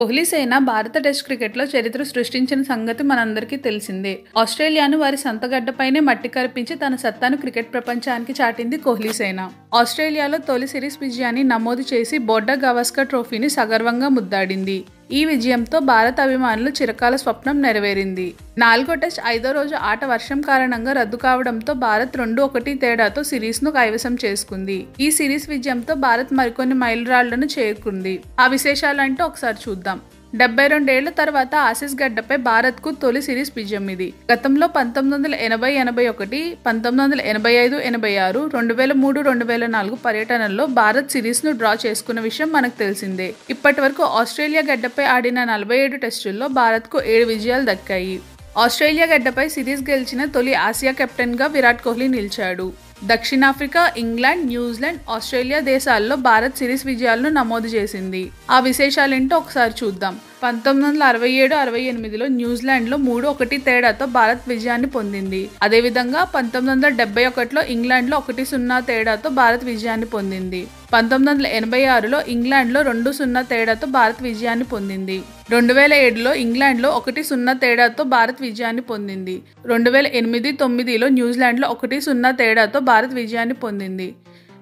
కోహ్లీ సేన భారత టెస్ట్ క్రికెట్లో చరిత్ర సృష్టించిన సంగతి మనందరికీ తెలిసిందే. ఆస్ట్రేలియాను వారి సొంత గడ్డపైనే మట్టి కరిపించి తన సత్తాను క్రికెట్ ప్రపంచానికి చాటింది కోహ్లీ సేన. ఆస్ట్రేలియాలో తొలి సిరీస్ విజయాన్ని నమోదు చేసి బోర్డా గవాస్కర్ ట్రోఫీని సగర్వంగా ముద్దాడింది. ఈ విజయంతో భారత అభిమానులు చిరకాల స్వప్నం నెరవేరింది. 4వ టెస్ట్ 5వ రోజు ఆట వర్షం కారణంగా రద్దు కావడంతో భారత్ 2-1 తేడాతో సిరీస్ను కైవసం చేసుకుంది. ఈ సిరీస్ విజయంతో భారత్ మరికొన్ని మైలురాళ్లను చేరుకుంది. ఆ విశేషాలంటే ఒకసారి చూద్దాం. 72 ఏళ్ల తర్వాత ఆసీస్ గడ్డపై భారత్కు తొలి సిరీస్ విజయం ఇది. గతంలో 1980-81, 1985-86, 2003-2004 పర్యటనల్లో భారత్ సిరీస్ను డ్రా చేసుకున్న విషయం మనకు తెలిసిందే. ఇప్పటి వరకు ఆస్ట్రేలియా గడ్డపై ఆడిన 47 టెస్టుల్లో భారత్కు 7 విజయాలు దక్కాయి. ఆస్ట్రేలియా గడ్డపై సిరీస్ గెలిచిన తొలి ఆసియా కెప్టెన్గా విరాట్ కోహ్లీ నిలిచాడు. దక్షిణాఫ్రికా, ఇంగ్లాండ్, న్యూజిలాండ్, ఆస్ట్రేలియా దేశాల్లో భారత్ సిరీస్ విజయాలను నమోదు చేసింది. ఆ విశేషాలేంటో ఒకసారి చూద్దాం. 1967-68లో న్యూజిలాండ్లో 3-1 తేడాతో భారత్ విజయాన్ని పొందింది. అదేవిధంగా 1971లో ఇంగ్లాండ్లో 1-0 తేడాతో భారత్ విజయాన్ని పొందింది. 1986లో ఇంగ్లాండ్లో 2-0 తేడాతో భారత్ విజయాన్ని పొందింది. 2007లో ఇంగ్లాండ్లో 1-0 తేడాతో భారత్ విజయాన్ని పొందింది. 2008-9లో న్యూజిలాండ్లో 1-0 తేడాతో భారత్ విజయాన్ని పొందింది.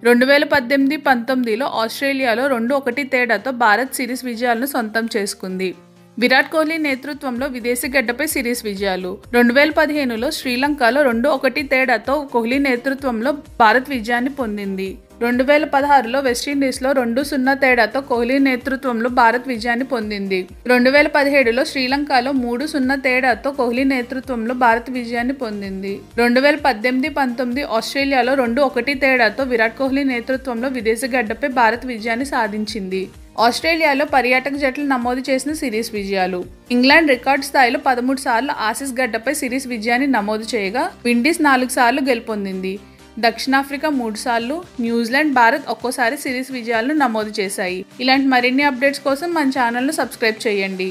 2018-19లో ఆస్ట్రేలియాలో 2-1 తేడాతో భారత్ సిరీస్ విజయాలను సొంతం చేసుకుంది. విరాట్ కోహ్లీ నేతృత్వంలో విదేశీ గడ్డపై సిరీస్ విజయాలు. 2015లో శ్రీలంకలో 2-1 తేడాతో కోహ్లీ నేతృత్వంలో భారత్ విజయాన్ని పొందింది. 2016లో వెస్టిండీస్లో 2-0 తేడాతో కోహ్లీ నేతృత్వంలో భారత్ విజయాన్ని పొందింది. 2017లో శ్రీలంకలో 3-0 తేడాతో కోహ్లీ నేతృత్వంలో భారత్ విజయాన్ని పొందింది. 2018-19 ఆస్ట్రేలియాలో 2-1 తేడాతో విరాట్ కోహ్లీ నేతృత్వంలో విదేశీ గడ్డపై భారత్ విజయాన్ని సాధించింది. ఆస్ట్రేలియాలో పర్యాటక జట్లు నమోదు చేసిన సిరీస్ విజయాలు. ఇంగ్లాండ్ రికార్డు స్థాయిలో 13 సార్లు ఆసీస్ గడ్డపై సిరీస్ విజయాన్ని నమోదు చేయగా విండీస్ 4 సార్లు గెలుపొందింది. దక్షిణాఫ్రికా 3 సార్లు, న్యూజిలాండ్, భారత్ ఒక్కోసారి సిరీస్ విజయాలను నమోదు చేశాయి. ఇలాంటి మరిన్ని అప్డేట్స్ కోసం మన ఛానల్ను సబ్స్క్రైబ్ చేయండి.